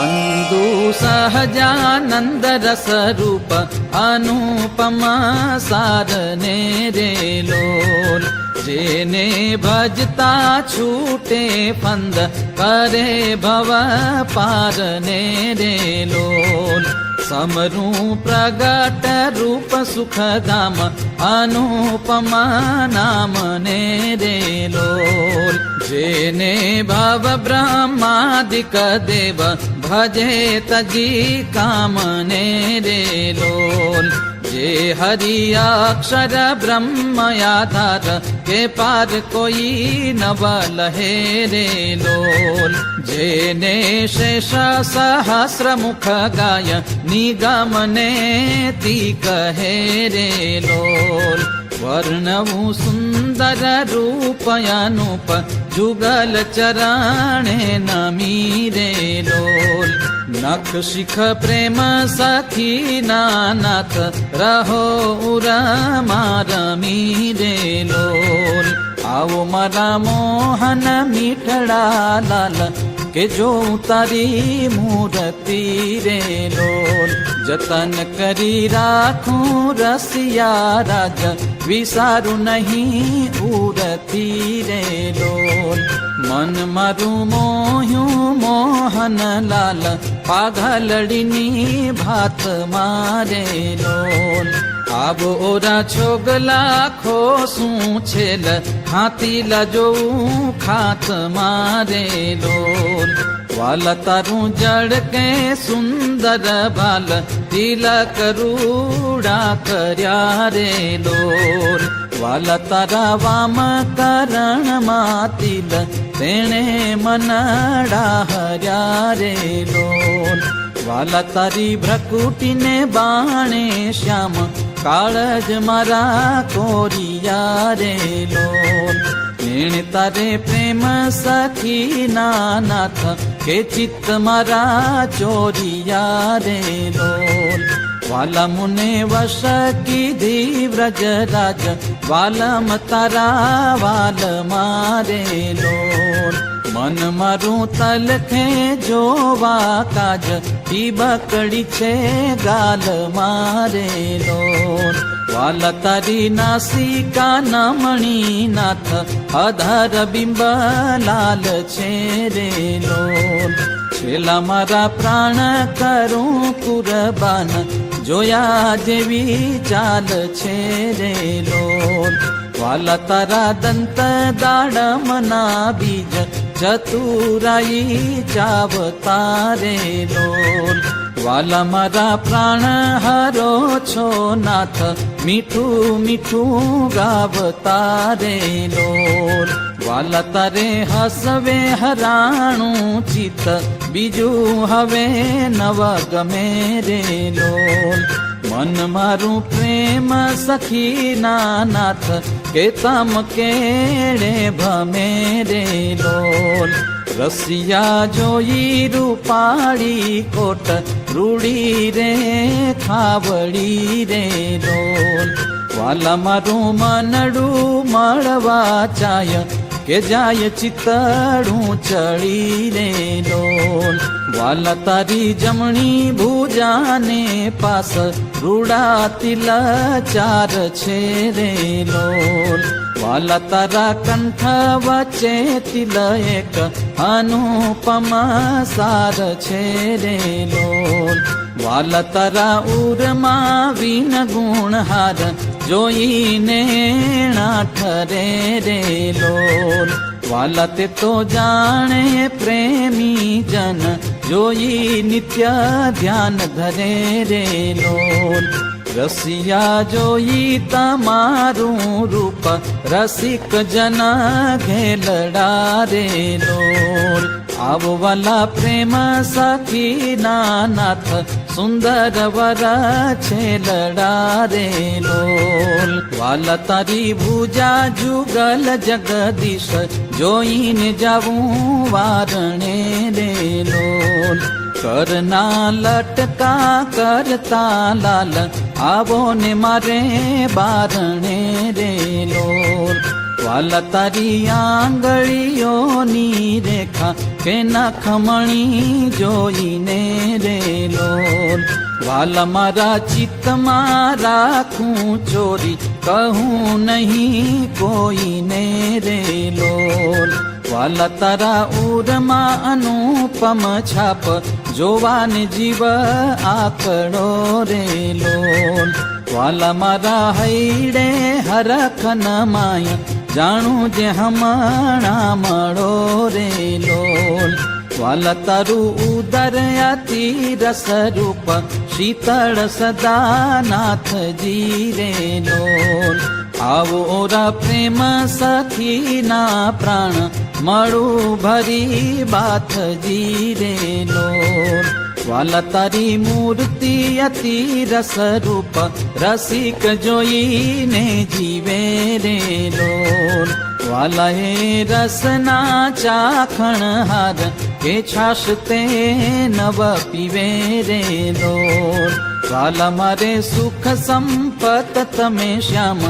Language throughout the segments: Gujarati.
वंदु सहजानंद रस रूप अनुपमा सारने रे लोल जेने भजता छूटे फंद करे भव पारने रे लोल समरू प्रगट रूप सुखधाम अनुपमा नाम ने रे लोल जेने भव ब्रह्मादिक देव भजे तजी काम ने रे लोल जे हरि अक्षर ब्रह्म आधार के पार कोई नव लहे रे लोल जेने शेष सहस्र मुख गाय निगम ने ती कहे रे लोल वर्णवु सुंदर रूप अनूप जुगल चरणे नमी रे लोल नख शिख प्रेम सखी नाथ रहो उरमी रे लोल आओ मरा मोहन मीठड़ा लाल के जो तारी मूर्ति रे लोल जतन करी राखूं रसिया राज विसारू नहीं उड़ती रे लोल मन मारू मोह्यू मोहन लाल पागलड़ीनी भात मारे लोल आब ओरा छोगला खोसू छेल हाथी लजो खात मारे लोल वाल तारू जड़ के सुंदर बाल तिलक रूड़ा कर्या रे लोल वाल तारा वाम करण मातिल तेणे मनड़ा हर्या रे लोल वाला तारी भ्रकुटी ने बाणे श्याम काळज मारा कोरिया रे लोल नेण तारे प्रेम सखी नाथ के चित्त मारा चोरिया रे लोल वाला मुने वश की धी व्रज राज वालम तारा वाल मारे लोल मन मारू तलखे जोवा काज ई बकड़ी छे गाल मारे लोल वाला तारी नासिका नमणी नाथ अधर बिंब लाल छे रे लोल छेला मारा प्राण करूं कुरबान जोया जेवी चाल छे रे लोल वाला तारा दंत दाड़मना बीज चतुराई चावतारे लोल वाला मारा प्राण हरो छो नाथ मीठू मीठू गावतारे लोल वाला तारे हसवे हराणू चित बीजू हवे नव गमे रे लोल मन मारू प्रेम सखी नाथ के तम केड़े भमे रे लोल रसिया जोई रूपाड़ी कोट रूड़ी रे खावड़ी रे लोल वाला मारू मनडू मळवा चाय के जाय चितड़ू चढ़ी रे लोल वाला तारी जमणी भुजाने पास रूड़ा तिल चार छे रे लोल वाला तारा कंठ वचे तिल एक अनुपमा सार छे रे लोल वाला तारा उरमा वीन गुण हार जोई नेणा ठरे रे लोल वाला ते तो जाने प्रेमी जन जोई नित्य ध्यान धरे रे लोल रसिया जोई तमारू रूप रसिक जना घेलड़ा रे लोल आवो वाला प्रेम सखी नाथ सुंदर वर छेलड़ा रे लोल वाला तारी भुजा जुगल जगदीश जोईन जाऊं वारणे रे लोल करना लटका करता लाल आवो ने मारे बारणे रे लोल વાલા તારી આંગળીઓની રેખા કે નખમણી જોઈને રે લોલ. વાલા મારા ચિત્તમાં રાખું ચોરી, કહું નહીં કોઈને રે લોલ. વાલા તારા ઉરમાં અનુપમ છાપ, જોવાને જીવ આકડો રે લોલ. વાલા મારા હૈડે હરખન માય, જાણું જે હમણાં મળો રે લોલ. વાલા તારું ઉદર અતિ રસરૂપ, શીતળ સદા નાથજી રે લોલ. આવો ઓરા પ્રેમ સખીના પ્રાણ, મળું ભરી બાથજી રે લોલ. વાલા તારી મૂર્તિ અતિ રસરૂપ, રસિક જોઈને જીવે રે લોલ. વાલા હે રસના ચાખણ હાર, કે છાશ તે નવ પીવે રે લોલ. વાલા મારે સુખ સંપત તમે શ્યામ,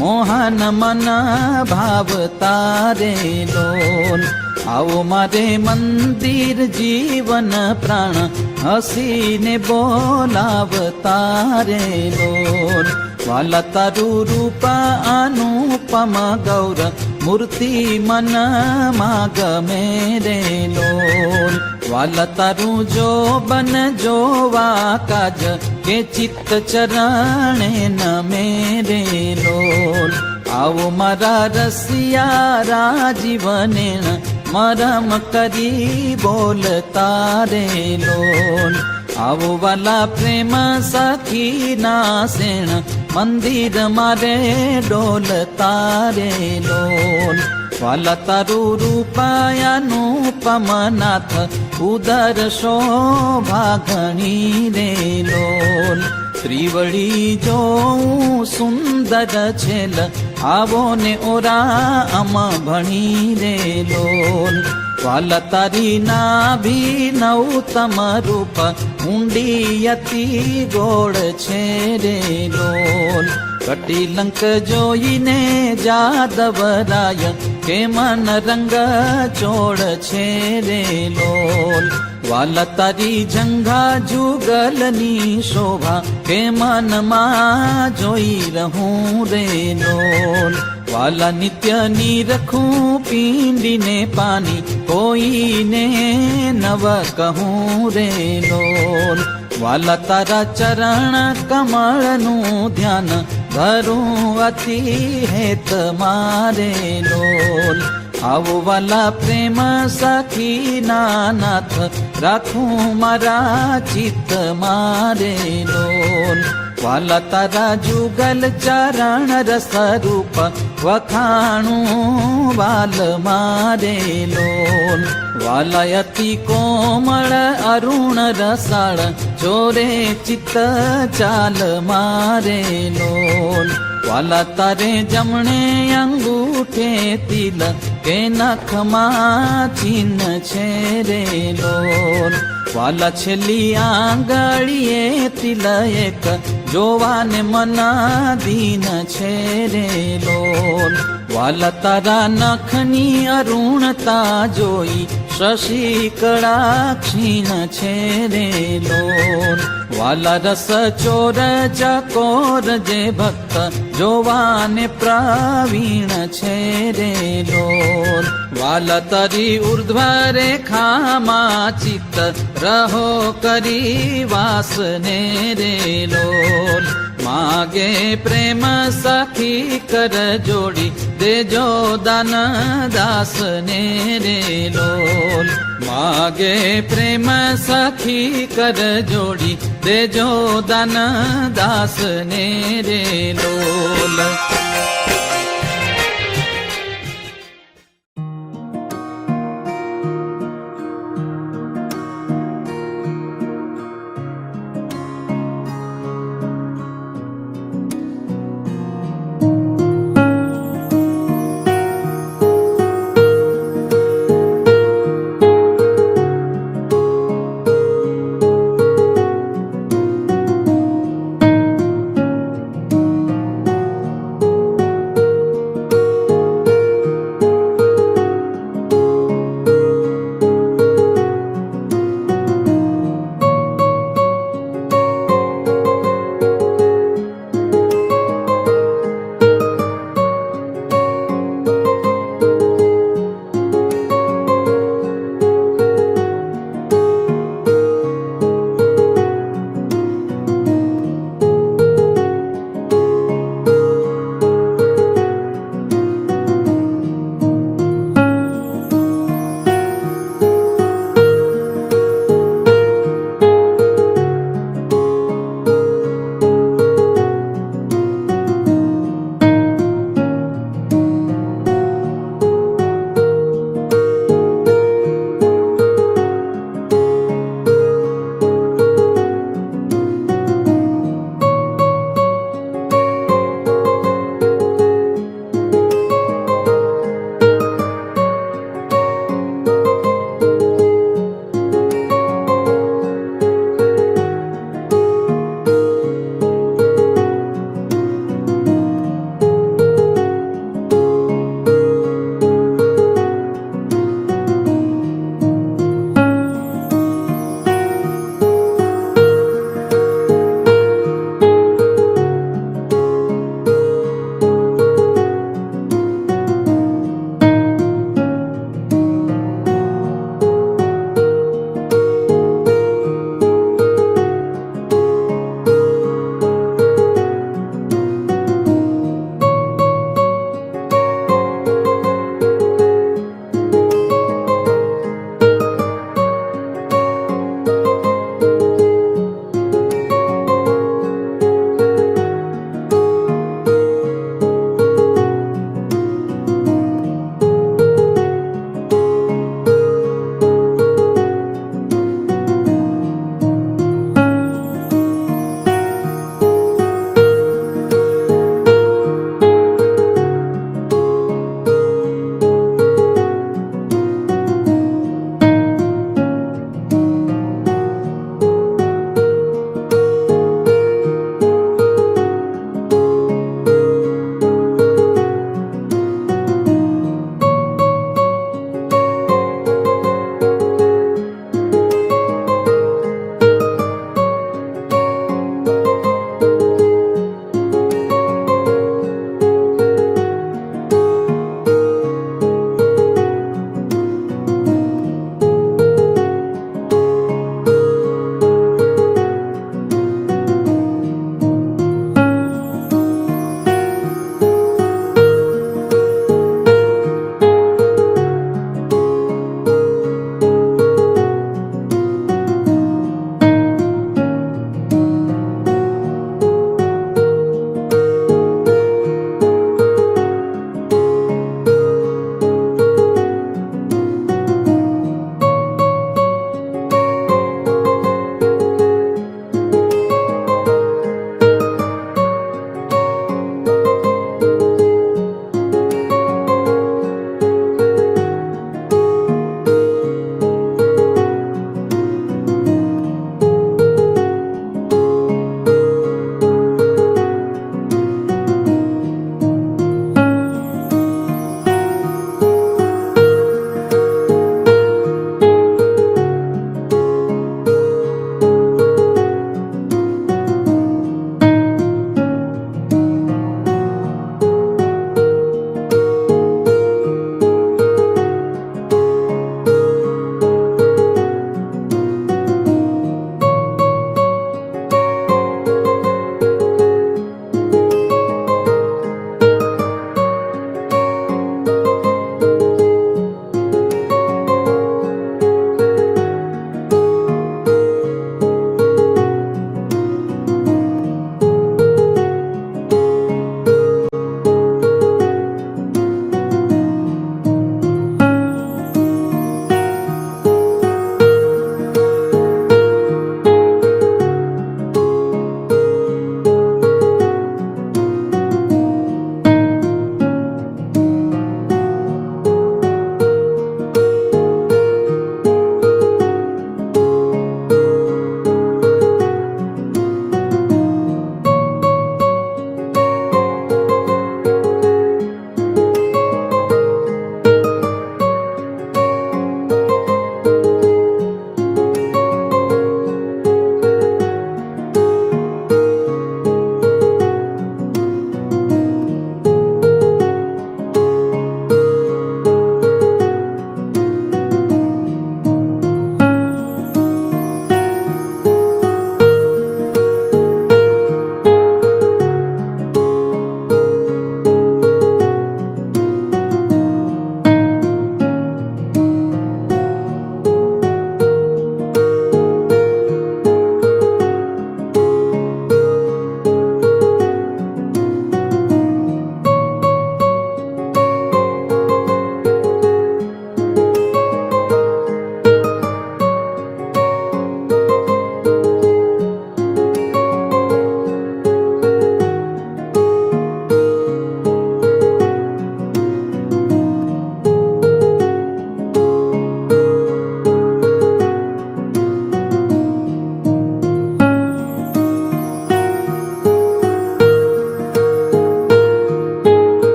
મોહન મન ભાવતા રે લોલ. આવો મારે મંદિર જીવન પ્રાણ, હસીને બોલાવતા રે લોલ. વાલા તારું રૂપ અનુપમ ગૌર, મૂર્તિ મનમાં ગમે રે લોલ. વાલા તારું જોબન જોવા કાજ, કે ચિત્ત ચરણે નમે રે લોલ. આવો મારા રસિયા રાજીવને, મરમ કરી બોલતા રે લોલ. આવો વાલા પ્રેમ સખીના સેણ, મંદિર મારે ડોલતા રે લોલ. વાલા તારું રૂપાયાનુપમ નાથ, ઉદર શોભા ઘણી રે લોલ. ત્રિવળી જોઉં સુંદર છેલ, આવો ને ઓરા અમ ભણી રે લોલ. વાલા તારી નાભી નવતમ રૂપ, ઊંડી અતિ ગોળ છે રે લોલ. કટિલંક જોઈને જાદવરાય, કે મન રંગ ચોળ છે રે લોલ. વાલા તારી જંઘા જુગલની શોભા, કે મનમાં જોઈ રહું રે લોલ. વાલા નિત્ય નીરખું પીંડીને પાણી, કોઈને નવ કહું રે લોલ. વાલા તારા ચરણ કમળનું ધ્યાન, ધરું અતિ હેત મારે લોલ. આવો વાલા પ્રેમ સખીના નાથ, રાખું મારા ચિત્ત મારે લોલ. વાલા તારા જુગલ ચરણ રસરૂપ, વખાણું વાલ મારે લોલ. વાલા અતિ કોમળ અરુણ રસાળ, ચોરે ચિત્ત ચાલ મારે લોલ. વાલા તારે જમણે અંગૂઠે તિલ, કે નખમાં ચિહ્ન છે રે લોલ. વાલા છેલ્લી આંગળીએ તિલ એક, જોવાને મના દીન છે રે લોલ. વાલા તારા નખની અરુણતા જોઈ, શશી કળા ક્ષીણ છે રે લોલ. વાલા રસ ચોર ચકોર જે ભક્ત, જોવાને પ્રવીણ છે રે લોલ. વાલા તારી ઉર્ધ્વ રેખામાં ચિત્ત, રહો કરી વાસને રે લોલ. માગે પ્રેમ સખી કર જોડી, દેજો દાન દાસને રે લોલ. માગે પ્રેમ સખી કર જોડી, દેજો દાન દાસને રે લોલ.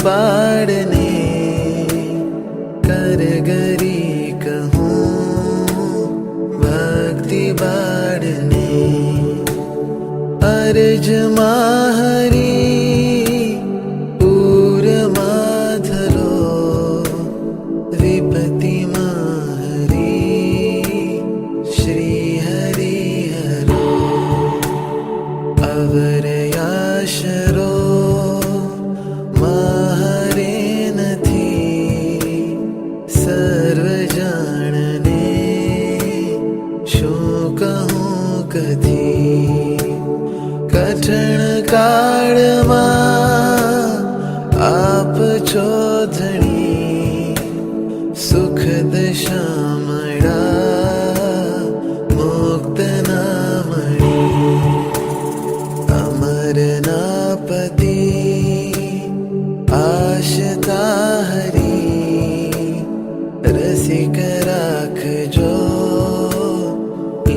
पाड़ने करगरी कहूँ भक्ति बाड़ने अर्ज माहरी पूर माधरो विपति माहरी श्री हरि हरो अवर याशरो माहरे नथी सर्व जाणने शू कहूँ कथी कठण काळमा आप છો ધણી સુખદ શામળા મુક્ત ના મણી અમરના પતિ આશતા હરી રસિક રાખજો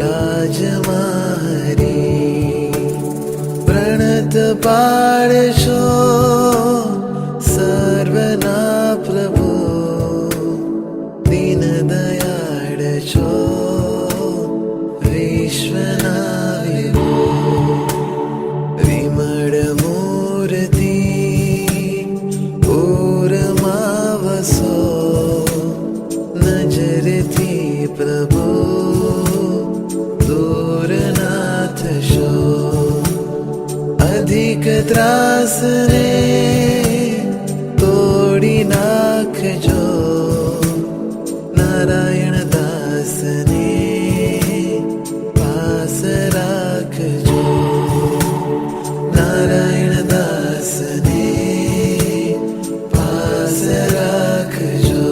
લાજમાં હરી પ્रणत પાડશો સર્વના પ્રભુ દીન દયાળ છો વિશ્વના વિભો વિમળ મૂર્તિ પૂરમાં વસો નજરથી પ્રભુ દૂર ના થશો અધિક ત્રાસને તોડી નાખજો નારાયણ દાસને પાસ રાખજો નારાયણ દાસને પાસ રાખજો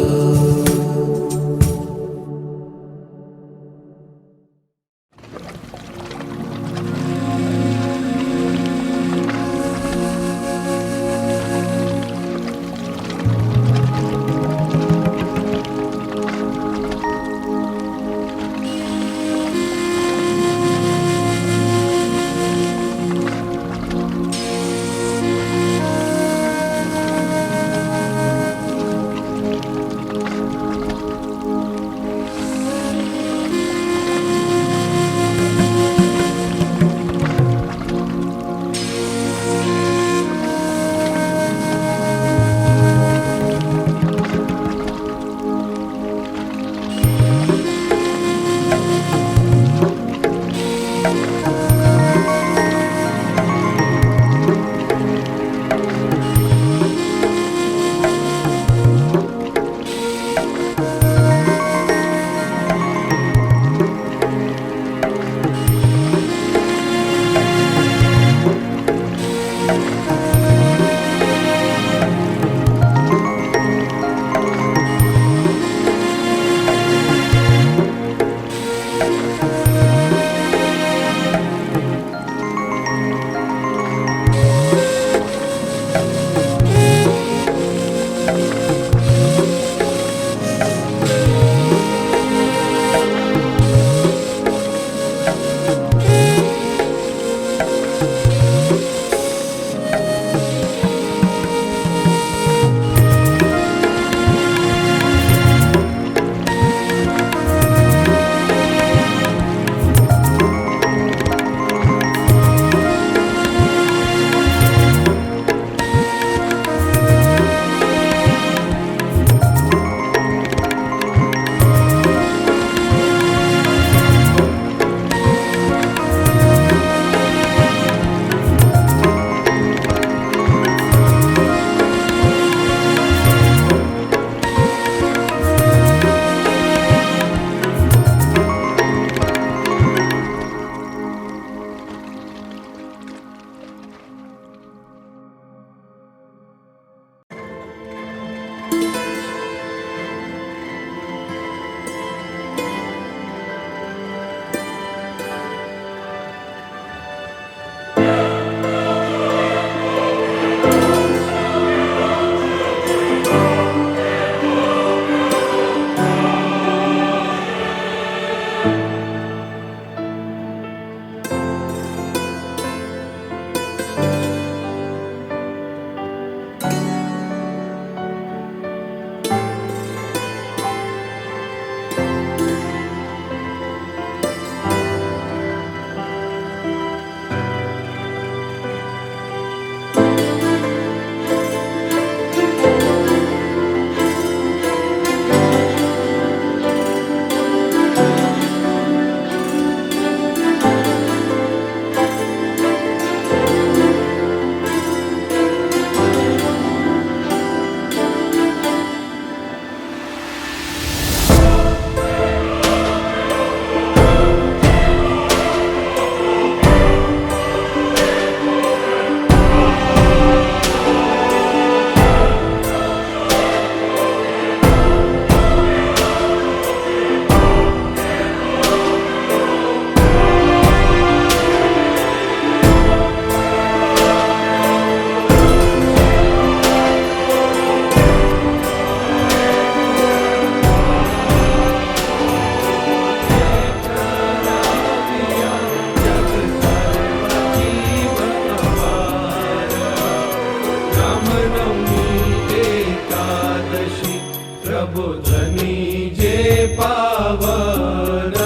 પ્રબોધની જે પાવન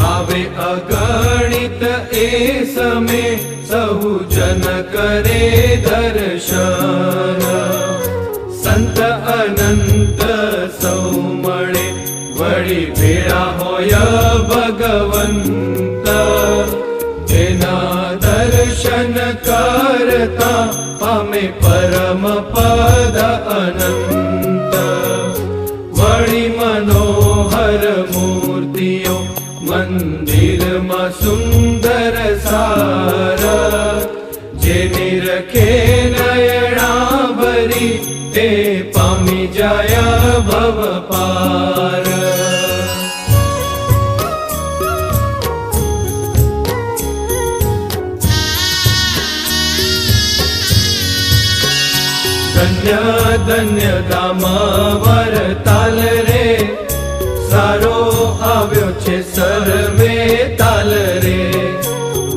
આવે અગણિત એ સમે સહુ જન કરે દર્શન સંત અનંત સૌ મળે વળી ભેળા હોય ભગવંત તેના દર્શન કરતા પામે પરમ પદ અનંત વળી મનોહર મૂર્તિઓ મંદિરમાં સુંદર સાર જે નિરખે નયણા ભરી તે પામી જાય ભવ પાર ધન્ય ધન્ય ધામ વરતાલ રે સારો આવ્યો છે સર્વે તાલ રે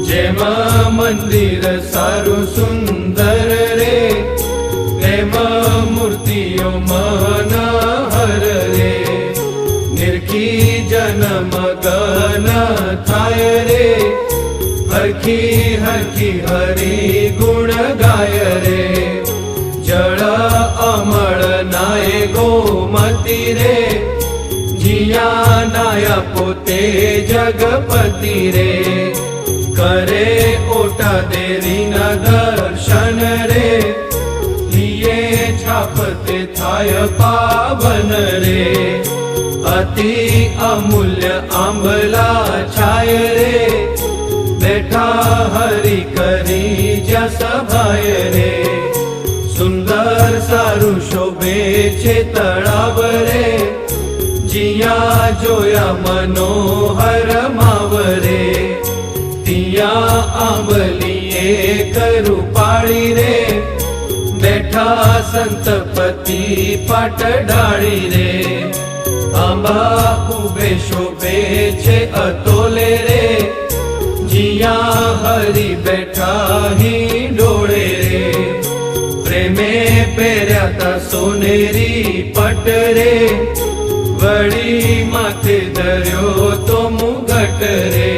જેમાં મંદિર સારું સુંદર રે તેમાં મૂર્તિઓ મનહર રે નિરખી જન્મ ગન થાય રે હરખી હરખી હરી ગુણ ગાય રે જળ અમળ નાય ગોમતી રે જીયા નાયા પોતે જગપતિ રે કરે ઓટા દેરીના દર્શન રે લીએ છાપતે થાય પાવન રે અતિ અમૂલ્ય આંબલા છાય રે બેઠા હરી કરી જ્યાં સભાય રે સુંદર સારું શોભે છે તળાવ રે જીયા જોયા મનોહર માવરે તિયા આંબલીએ કરું પાળી રે બેઠા સંતપતિ પાટ ડાળી રે આંબા ઉભે શોભે છે અતોલે રે જીયા હરી બેઠા હી ડોળે રે પ્રેમે પહેર્યા તા સોનેરી પટ રે વળી માથે ધર્યો તો મુગટ રે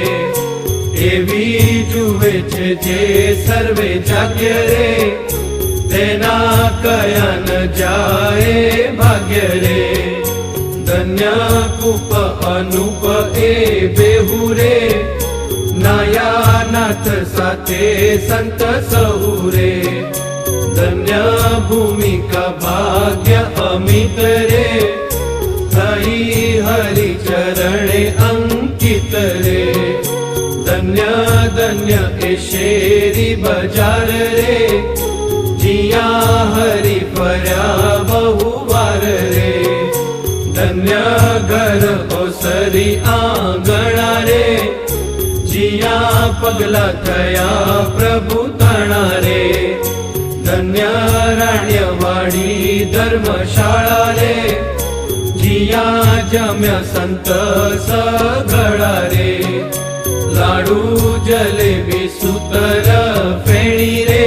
એવી જુએ છે જે સર્વે જાગ્ય રે તેના કયા ન જાય ભાગ્ય રે ધન્ય કૂપ અનુપ એ બેહુ રે નાયા નાથ સાથે સંત સહુ રે ધન્ય ભૂમિકા ભાગ્ય અમિત રે થઈ હરિ ચરણે અંકિત રે ધન્ય ધન્ય એ શેરી બજાર રે જીયા હરિ ફર્યા બહુ વાર રે ધન્ય ઘર ઓસરી આંગણા રે જીયા પગલા થયા પ્રભુ તણા રે ધન્ય રાણ્યવાડી ધર્મશાળા રે જીયા જમ્યા સંત સગળા રે લાડુ જલેબી સૂતર ફેણી રે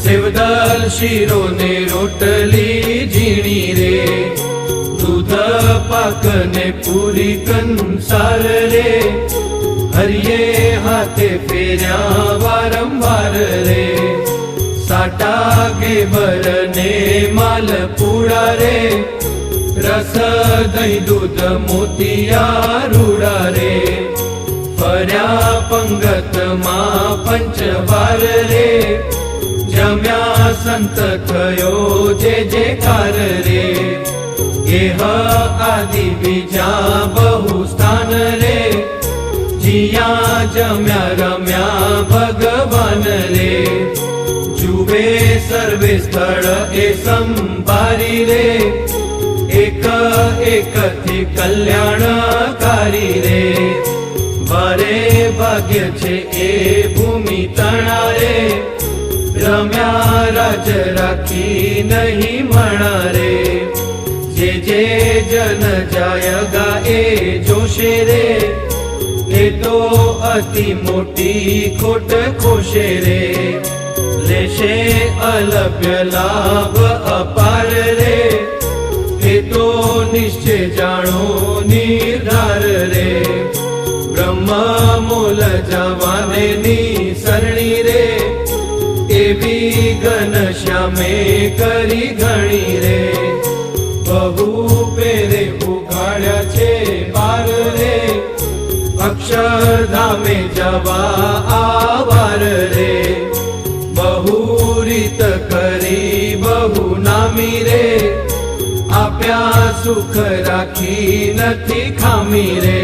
સેવદલ શીરો ને રોટલી ઝીણી રે દૂધ પાક ને પૂરી કંસાર રે હરિયે હાથે ફેર્યા વારંવાર રે સાટા ઘેબર ને માલપુડા રે રસ દહીં દૂધ મોતિયા રૂડા રે ફર્યા પંગતમાં પંચવાર રે જમ્યા સંત થયો જે જેકાર રે ગેહ આદિ બીજા બહુ સ્થાન રે જીયા જમ્યા રમ્યા ભગવાન રે જુએ સર્વે સ્થળ એ સંભારી રે એક એકથી કલ્યાણકારી રે ભરે ભાગ્ય છે એ ભૂમિ તણા રે રમ્યા રાજ રાખી નહીં મણા રે જે જે જન જાય ગાએ જોશે રે એ તો અતિ મોટી ખોટ ખોશે રે લેશે અલભ્ય લાભ અપાર રે એ નિશ્ચય જાણો નિર્ધાર રે બ્રહ્મા મૂલ જવાને ની સરણી રે એવી ઘન શ્યામે કરી ઘણી રે બહુ પેરે ઉઘાડ્યા છે બાર રે અક્ષરધામે જવા આવાર રે બહુ રીત કરી બહુ નામી રે આપ્યા સુખ રાખી નથી ખામી રે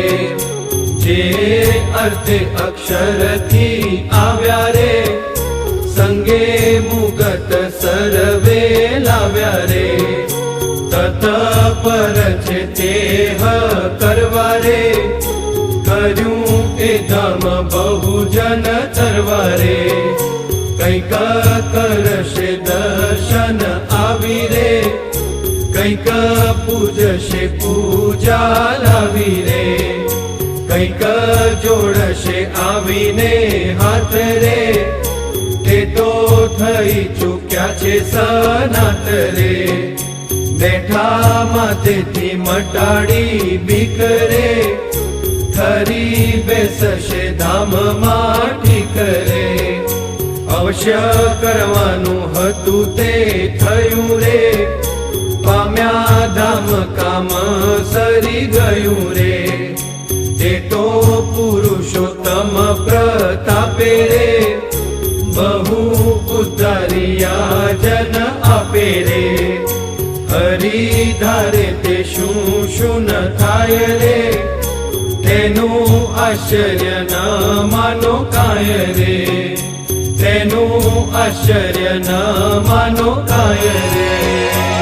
જે અર્થે અક્ષરથી આવ્યા રે સંગે મુગત સર્વે લાવ્યા રે તત્પર છે તે કરવા રે કર્યું એ ધામ બહુ જન તરવા રે કંઈક કરશે દર્શન આવી રે કંઈક પૂજશે પૂજા લાવી રે કંઈક જોડશે આવીને હાથ રે તે તો થઈ ચૂક્યા છે સનાત રે બેઠા માથેથી મટાડી બીક રે ખરી બેસશે ધામમાં ઠીક રે અવશ્ય કરવાનું હતું તે થયું રે પામ્યા ધામ કામ સરી ગયું રે તે તો પુરુષોત્તમ પ્રતાપે રે બહુ ઉદ્ધારિયા જન આપે રે હરિધારે તે શું શું ન થાય રે તેનું આશ્ચર્ય ન માનો કાય રે તેનું આશ્ચર્ય ન માનો કાય રે